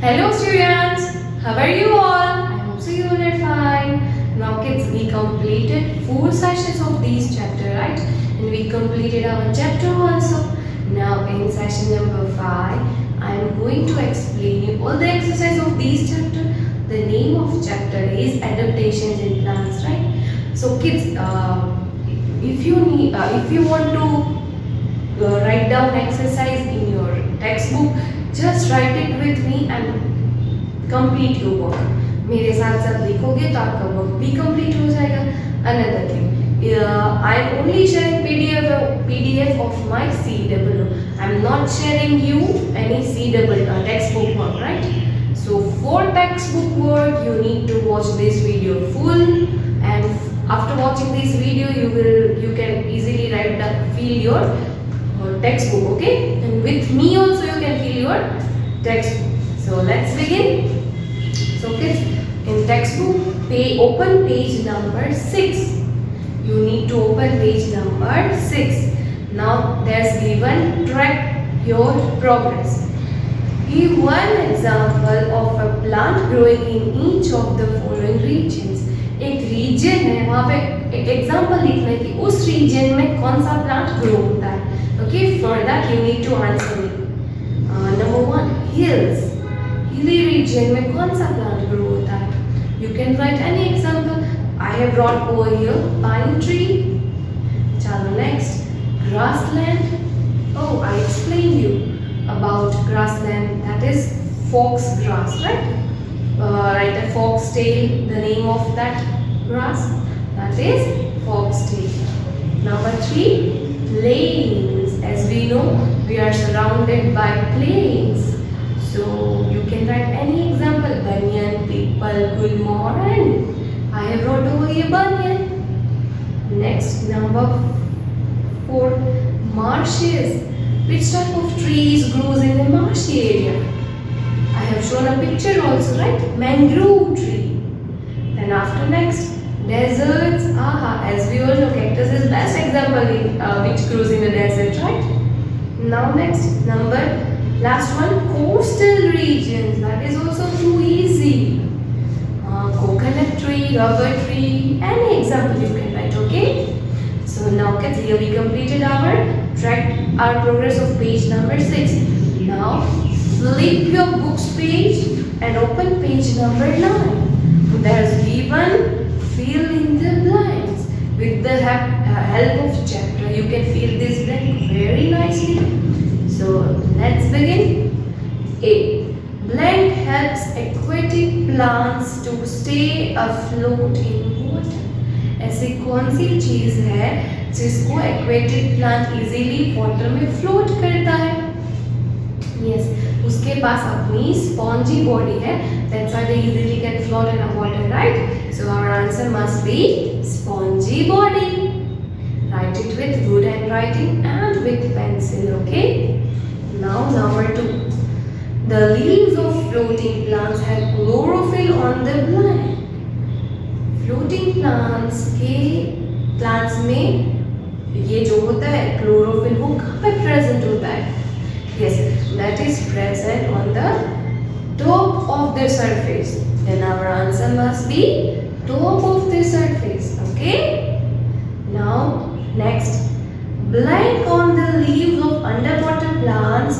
Hello students, how are you all? I hope so you all are fine. Now kids, we completed 4 sessions of these chapter, right? And we completed our chapter also. Now in session number 5, I am going to explain you all the exercise of these chapter. The name of chapter is Adaptations in Plants, right? So kids, if you want to write down exercise in your textbook, just write it with me and complete your work. मेरे साथ साथ लिखोगे तो आपका work भी complete हो जाएगा. Another thing, I am only sharing PDF of my CW. I am not sharing you any CW textbook work, right? So for textbook work, you need to watch this video full, and after watching this video, you can easily fill your textbook, okay? And with me also you can fill your textbook. So let's begin. So kids, in textbook, open page number 6. You need to open page number 6. Now there's given track your progress. Give one example of a plant growing in each of the following regions. एक reason है, वहाँ पे एक example लिखना है कि उस reason में कौन सा प्लांट ग्रो होता है. Okay, for that you need to answer me. Number 1, hills. Hilly region में कौन सा plant grow होता है? You can write any example. I have brought over here pine tree. चलो next, grassland. Oh, I explained you about grassland. That is fox grass, right? Write a foxtail, the name of that grass. That is foxtail. Number 3, plains. As we know, we are surrounded by plains. So you can write any example: banyan, people, gulmo, or any. I have wrote over here banyan. Next, number 4, marshes. Which type of trees grows in a marshy area? I have shown a picture also, right? Mangrove tree. Then after next, deserts. As we all know, cactus is best example which grows in a desert, right? Now next, last one, coastal regions. That is also too easy. Coconut tree, rubber tree, any example you can write, okay? So now kids, here we completed our progress of page number 6. Now flip your books page and open page number 9. There's given fill in the blanks. With the help of chapter, you can fill this blank very nicely. So let's begin. A. Blank helps aquatic plants to stay afloat in water. ऐसी कौन सी चीज है जिसको aquatic plant easily water में float करता है? Yes, उसके पास अपनी spongy body है. That's why they easily can float in the water, right? So our answer must be spongy body. Write it with good handwriting and with pencil, okay? Now number 2. The leaves of floating plants have chlorophyll on the plant. Floating plants में ये जो होता है chlorophyll, वो कहाँ पे present होता है? Yes, that is present on the top of the surface. Then our answer must be top of the surface, okay? Now next, blank on the leaves of underwater plants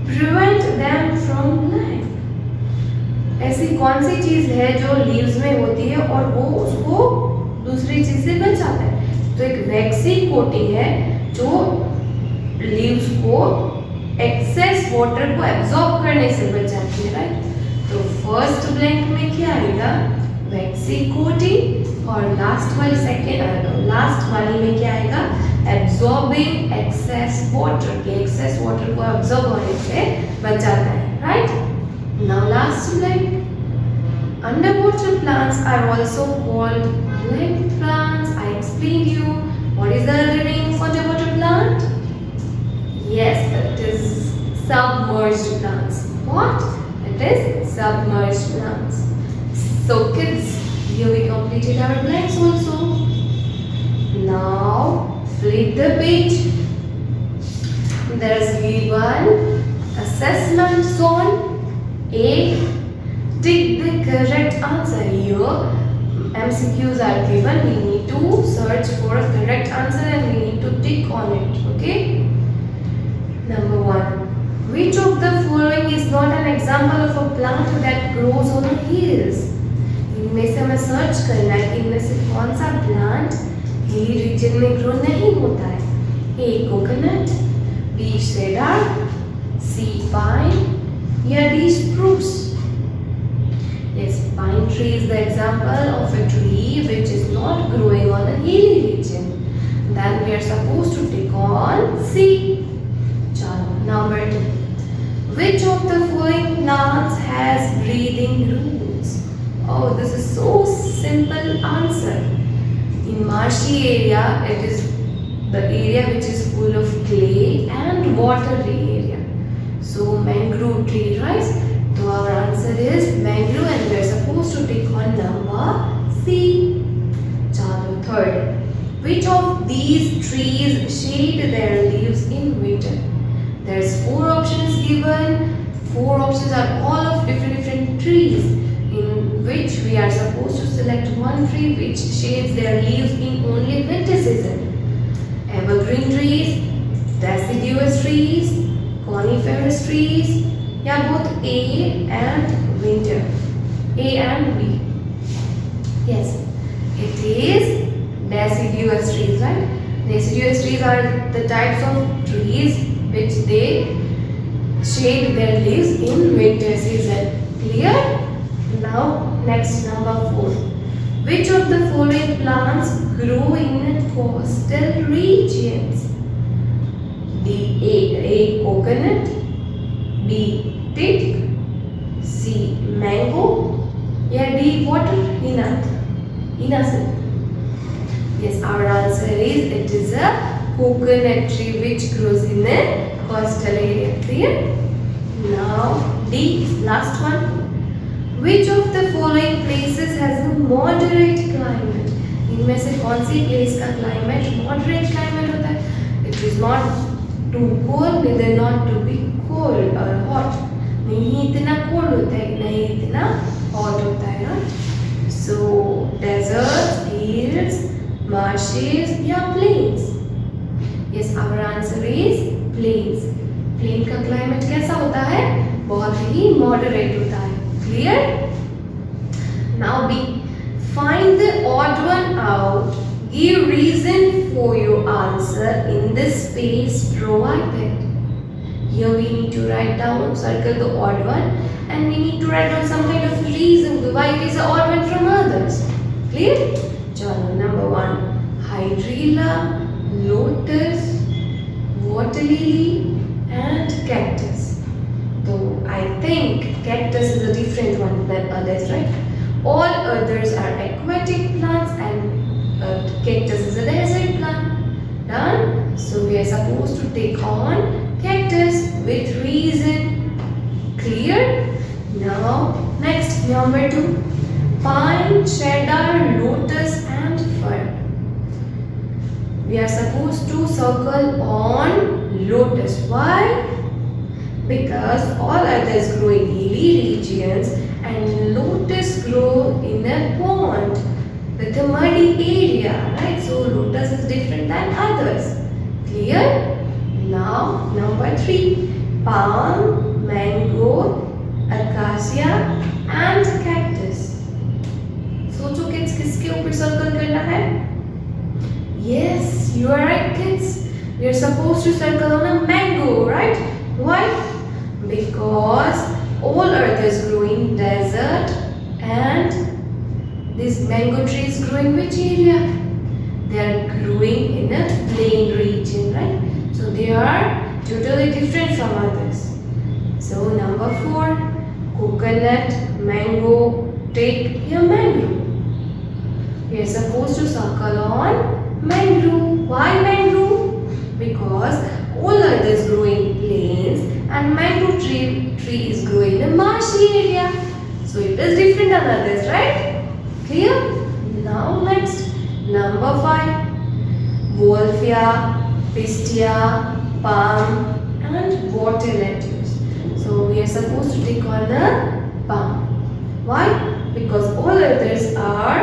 prevent them from blank. ऐसी कौन सी चीज है जो leaves में होती है और वो उसको दूसरी चीज से बचाता है? तो एक वैक्सी कोटिंग है जो लीव्स को एक्सेस वाटर को एब्जॉर्ब करने से बचाती है, राइट? तो फर्स्ट ब्लैंक में क्या आएगा? वैक्सी कोटिंग. और लास्ट वाली में क्या आएगा? Absorbing excess water. के एक्सेस वाटर को एब्जॉर्ब होने से बचाता है, right? Now last blank. Underwater plants are also called blank plants. I explained you. What is the other name of underwater plant? Yes, it is submerged plants. What? It is submerged plants. So kids, here we completed our blanks also. Now flip the page. There is given assessment zone. A. Tick the correct answer. Here MCQs are given. We need to search for a correct answer and we need to tick on it. Okay. Number 1. Which of the following is not an example of a plant that grows on the hills? इनमें से हमें search करना है कि इनमें से कौन सा प्लांट हिली रीजन में ग्रो नहीं होता है. A. Coconut, B. Cedar, C. Pine या D. Spruce. Yes, pine tree is the example of a tree which is not growing on a hilly region. Then we are supposed to tick on C. Chalo, number 2. Which of the following plants has breathing roots? Oh, this is so simple answer. In marshy area, it is the area which is full of clay and watery area. So mangrove tree, right? So our answer is mangrove and we are supposed to tick on number C. Chalo, 3rd. Which of these trees shade their leaves in winter? There's 4 options given. 4 options are all of different trees in which we are supposed to select one tree which shades their leaves in only winter season. Evergreen trees, deciduous trees, coniferous trees, yeah, both A and winter. A and B. Yes, it is deciduous trees, right? Deciduous trees are the types of trees which they shade their leaves in winter season. Clear? Now next, number 4. Which of the following plants grow in coastal regions? A. Coconut, B. Teak, C. Mango या D. Water Hyacinth. Yes, our answer is it is a coconut tree which grows in a coastal area. Clear? Now D, last one. Which of the following places has a moderate climate? इनमें से कौन सी place का climate moderate climate होता है? It is not too cold, neither not to be cold or hot. नहीं इतना cold होता है, नहीं इतना hot होता है ना? So deserts, hills, marshes या plains? Yes, our answer is plains. Plain का climate कैसा होता है? बहुत ही moderate होता है. Clear? Now B. Find the odd one out. Give reason for your answer in the space provided. Here we need to write down, circle the odd one, and we need to write down some kind of reason why it is the odd one from others. Clear? Chalo, number 1. Hydrilla, lotus, water lily, and cactus. So I think cactus is a different one than others, right? All others are aquatic plants and cactus is a desert plant. Done? So we are supposed to take on cactus with reason. Clear? Now next, number 2. Pine, cedar, lotus and fir. We are supposed to circle on lotus. Why? Because all others grow in hilly regions and lotus grow in a pond with a muddy area, right? So lotus is different than others. Clear? Now number 3. Palm, mango, acacia and cactus. सोचो kids किसके ऊपर circle करना है? Yes, you are right kids. We are supposed to circle on a mango, right? Why? Because all others grow in desert and this mango trees grow in which area? They are growing in a plain region, right? So they are totally different from others. So number 4, coconut, mango, teak या mangrove. We are supposed to circle on mangrove. Why mangrove? Because all others grow in plains and mangrove tree is growing in a marshy area. So it is different than others, right? Clear? Now next, number 5. Wolffia, pistia, palm and water lettuce. So So we are supposed to take on the palm. Why? Because all others are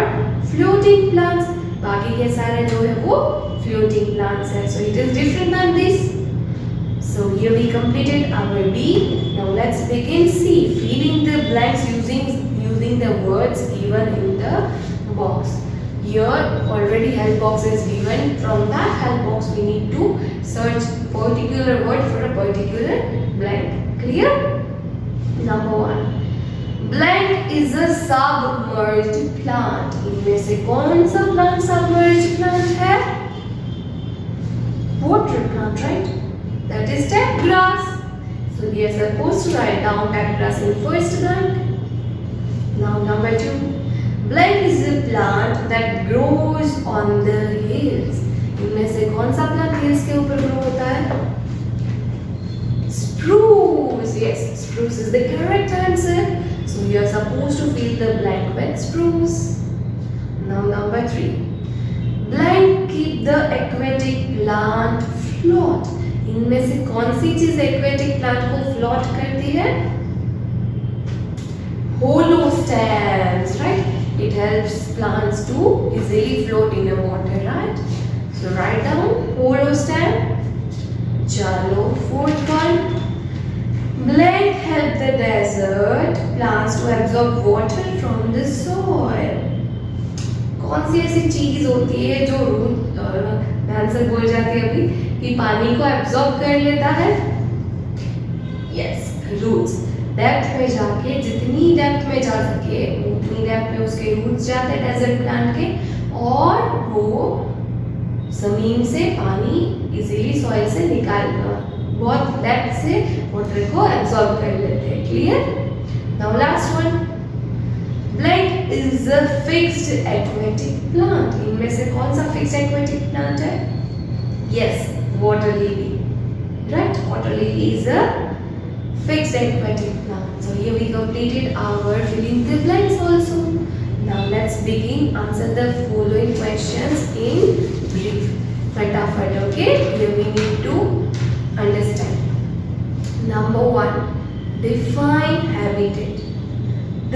floating plants. बाकी के सारे जो है वो floating plants है. So it is different than this. So here we completed our B. Now let's begin C. Filling the blanks using the words given in the box. Here already help box is given. From that help box we need to search particular word for a particular blank. Clear? Number 1. Blank is a submerged plant. इनमें से कौन सा plant submerged plant है? Water plant, right? That is tap grass. So we are supposed to write down tap grass in first blank. Now number 2. Blank is a plant that grows on the hills. इनमें से कौन सा plant hills के ऊपर grow होता है? Spruce. Yes, spruce is the correct answer. So we are supposed to fill the blank with spruce. Now number 3. Blank keep the aquatic plant float. इनमें से कौन सी चीज aquatic plant को float करती है? Hollow stems, right? It helps plants to easily float in the water, right? So write down hollow stem. Chalo, 4th one. Blank help the desert plants to absorb water from the soil. कौन सी ऐसी चीज होती है जो मैं answer बोल जाती है अभी कि पानी को एब्जॉर्ब कर लेता है? Yes, roots. डेप्थ में जाके जितनी डेप्थ में जा सके उतनी डेप्थ में उसके रूट्स जाते हैं डेजर्ट प्लांट के और वो जमीन से पानी इजीली सॉइल से निकाल बहुत डेप्थ से वाटर को एब्जॉर्ब कर लेते हैं. Clear? Now last one. Blank is a fixed aquatic plant. इनमें से कौन सा फिक्स्ड एक्वेटिक प्लांट है? Yes, water lily. Right, water lily is a fixed aquatic plant. So here we completed our filling the blanks also. Now let's begin answer the following questions in brief. Fatafat, okay? Here we need to understand. Number 1. Define habitat.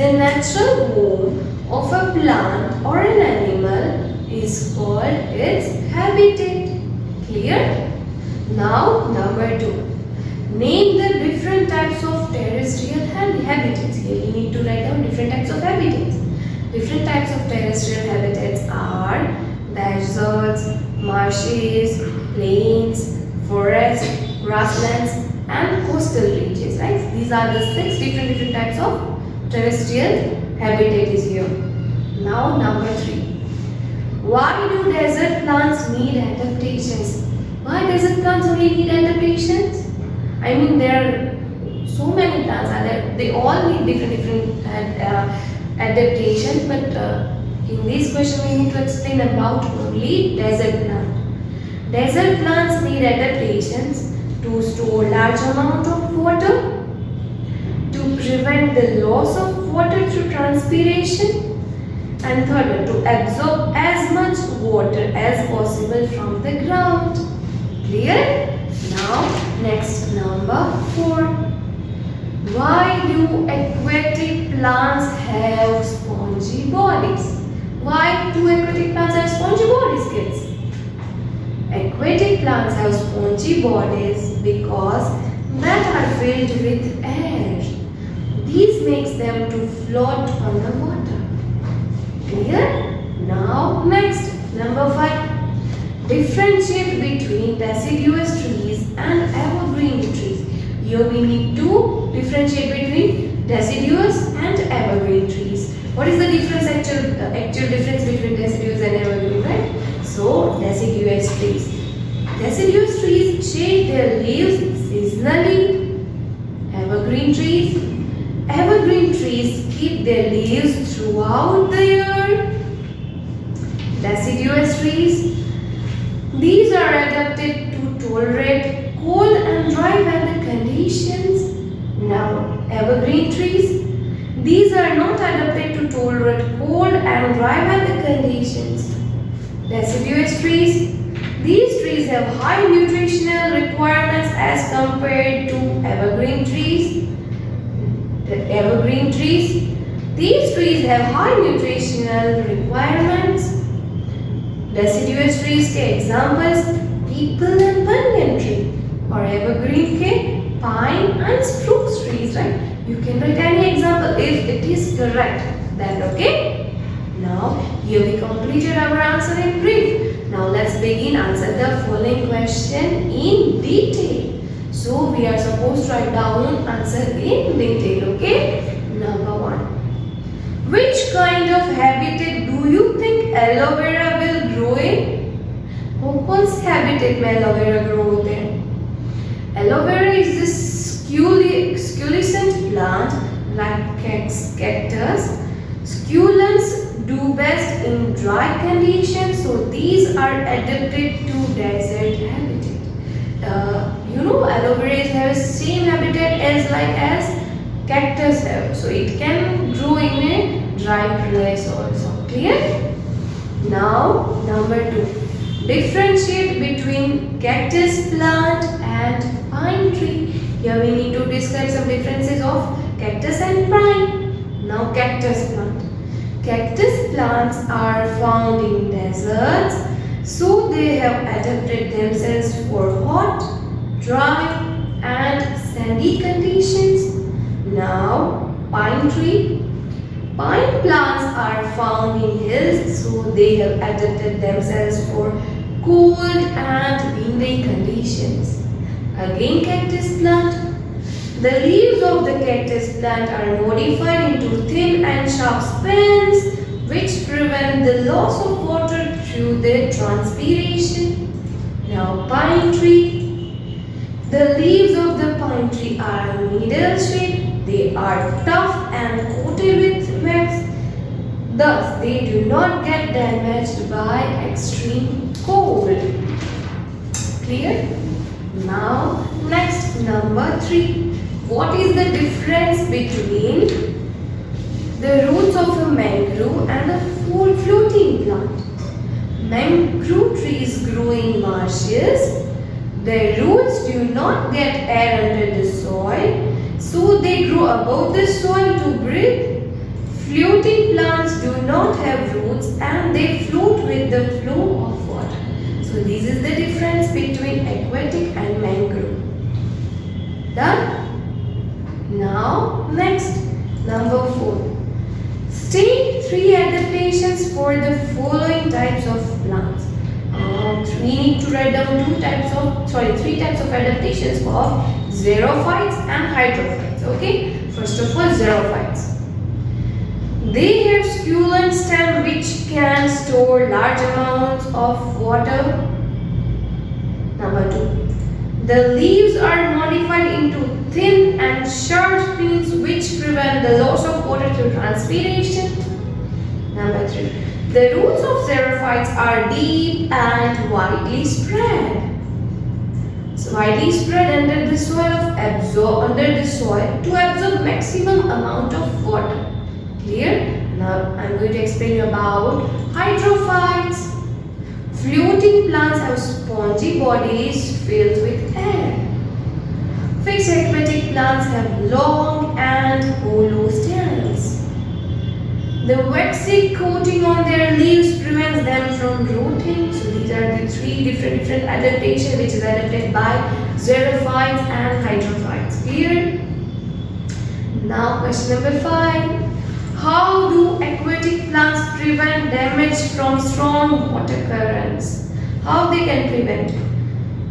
The natural home of a plant or an animal is called its habitat. Clear? Now number 2. Name the different types of terrestrial habitats. Here we need to write down different types of habitats. Different types of terrestrial habitats are deserts, marshes, plains, forests, grasslands and coastal ranges. Right? These are the 6 different types of terrestrial habitat is here. Now number 3. Why do desert plants need adaptations? Why desert plants only need adaptations? I mean, there are so many plants are there. They all need different adaptations. But in this question, we need to explain about only desert plant. Desert plants need adaptations to store large amount of water, to prevent the loss of water through transpiration, and third, to absorb as much water as possible from the ground. Clear? Now next, number 4. Why do aquatic plants have spongy bodies? Why do aquatic plants have spongy bodies, kids? Aquatic plants have spongy bodies because that are filled with air. These makes them to float on the water. Clear? Now next, number 5. Differentiate between deciduous trees and evergreen trees. Here we need to differentiate between deciduous and evergreen trees. What is the difference, actual difference between deciduous and evergreen, right? So, deciduous trees. Deciduous trees shade their leaves seasonally. Evergreen trees keep their leaves throughout the year. Deciduous trees, these are adapted to tolerate cold and dry weather conditions. Now, evergreen trees, these are not adapted to tolerate cold and dry weather conditions. Deciduous trees, these trees have high nutritional requirements as compared to evergreen trees. The evergreen trees. These trees have high nutritional requirements. Deciduous trees के examples people and banyan tree, or evergreen के pine and spruce trees, right? You can write any example if it is correct. Then okay. Now here we completed our answer in brief. Now let's begin answer the following question in detail. So we are supposed to write down answer in detail. Okay. Number 1. Which kind of habitat do you think aloe vera will grow in? कौन से habitat में aloe vera grow होते हैं? Aloe vera is this succulent plant like cactus. Succulents do best in dry conditions, so these are adapted to desert habitat. You know, aloe vera have same habitat as cactus have, so it can grow in a dry place also. Clear? Now number 2. Differentiate between cactus plant and pine tree. Here we need to describe some differences of cactus and pine. Now cactus plant. Cactus plants are found in deserts, so they have adapted themselves for hot, dry and sandy conditions. Now pine tree. Pine plants are found in hills, so they have adapted themselves for cold and windy conditions. Again cactus plant. The leaves of the cactus plant are modified into thin and sharp spines which prevent the loss of water through the transpiration. Now pine tree. The leaves of the pine tree are needle shaped. They are tough and coated with wax. Thus, they do not get damaged by extreme cold. Clear? Now, next number 3. What is the difference between the roots of a mangrove and a floating plant? Mangrove trees grow in marshes. Their roots do not get air under the soil, so they grow above the soil to breathe. Floating plants do not have roots and they float with the flow of water. So this is the difference between aquatic and mangrove. Done? Now next, number 4. State 3 adaptations for the following types of plants. We need to write down 3 types of adaptations of xerophytes and hydrophytes. Okay, first of all, xerophytes. They have succulent stem which can store large amounts of water. Number 2. The leaves are modified into thin and sharp spines which prevent the loss of water through transpiration. Number 3. The roots of xerophytes are deep and widely spread. So widely spread under the soil to absorb maximum amount of water. Clear? Now I am going to explain you about hydrophytes. Floating plants have spongy bodies filled with air. Fixed aquatic plants have long and hollow stems. The waxy coating on their leaves prevents them from rotting. So these are the 3 different adaptations which is adapted by xerophytes and hydrophytes. Clear? Now question number 5. How do aquatic plants prevent damage from strong water currents? How they can prevent?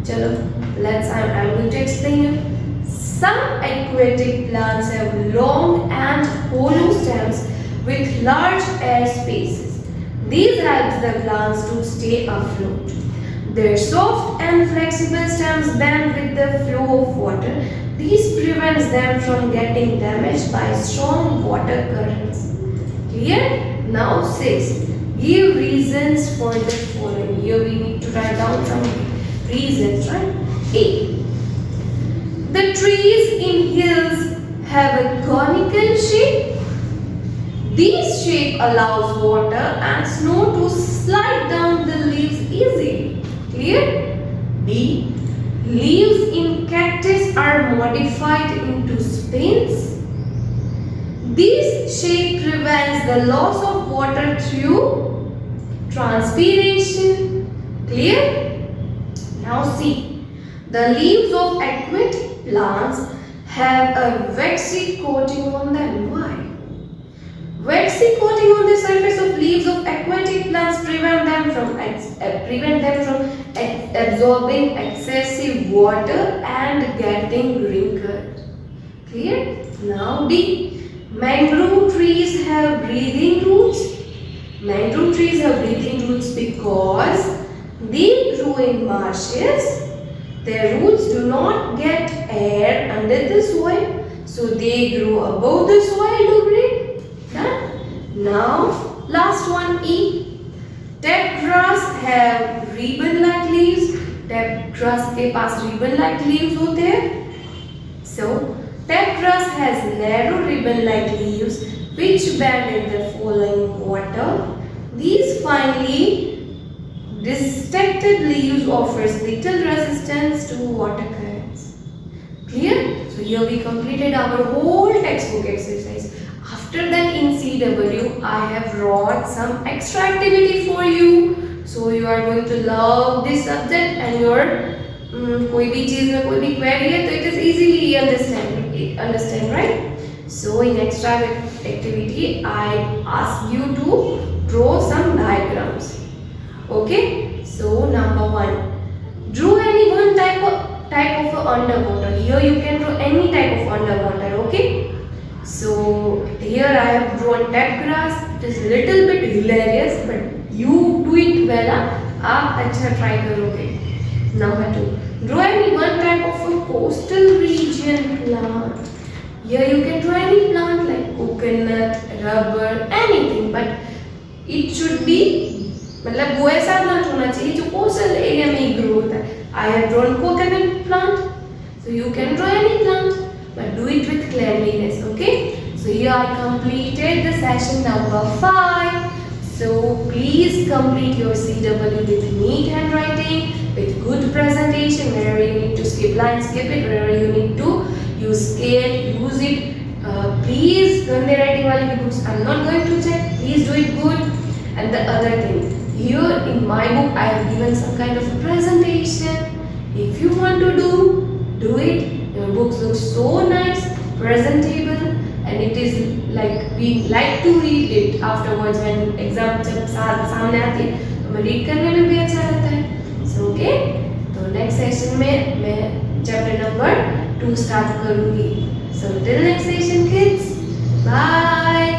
Chalo, I'm going to explain you. Some aquatic plants have long and hollow stems with large air spaces. These help the plants to stay afloat. Their soft and flexible stems bend with the flow of water. This prevents them from getting damaged by strong water currents. Clear? Now 6. Give reasons for the following. Here we need to write down some reasons, right? A. The trees in hills have a conical shape. This shape allows water and snow to slide down the leaves easily. Clear? B. Leaves in cactus are modified into spines. This shape prevents the loss of water through transpiration. Clear? Now see, the leaves of aquatic plants have a waxy coating on them. Why? Waxy coating on the surface of leaves of aquatic plants prevent them from absorbing excessive water and getting wrinkled. Clear? Now D. Mangrove trees have breathing roots. Mangrove trees have breathing roots because they grow in marshes. Their roots do not get air under the soil, so they grow above the soil to breathe. Done. Now, last one E. Tap grass have ribbon-like leaves. Tap grass के पास ribbon-like leaves होते हैं. So, tap grass has narrow ribbon-like leaves which bend in the falling water. These finely dissected leaves offers little resistance to water currents. Clear? So here we completed our whole textbook exercise. After that in CW, I have brought some extra activity for you. So you are going to love this subject and your कोई भी चीज में कोई भी query है तो it is easily understand, right? So in extra activity, I ask you to draw some diagrams. Okay? So number 1, draw any one type of underwater. Here you can draw any type of underwater. Okay? So here I have drawn tap grass. It is little bit hilarious, but you do it well. आप अच्छा try करोगे. Number 2, draw any one type of a coastal region plant. Here you can draw any plant like coconut, rubber, anything, but it should be मतलब वो ऐसा plant होना चाहिए जो coastal area में ही ग्रो होता है. I have drawn coconut plant, so you can draw any plant, but do it with cleanliness. Okay? So here I completed the session number 5. So please complete your CW with neat handwriting, with good presentation. Wherever you need to skip lines, skip it. Wherever you need to use scale, use it. Please, gande writing wali books, I'm not going to check. Please do it good. And the other thing, here in my book, I have given some kind of a presentation. If you want to do it. Your books look so nice, presentable, and it is like we like to read it afterwards when exam जब सामने आती है तो हमें read करने में भी अच्छा लगता है. So okay, तो next session में मैं chapter number 2 start करूँगी. So till next session kids, bye.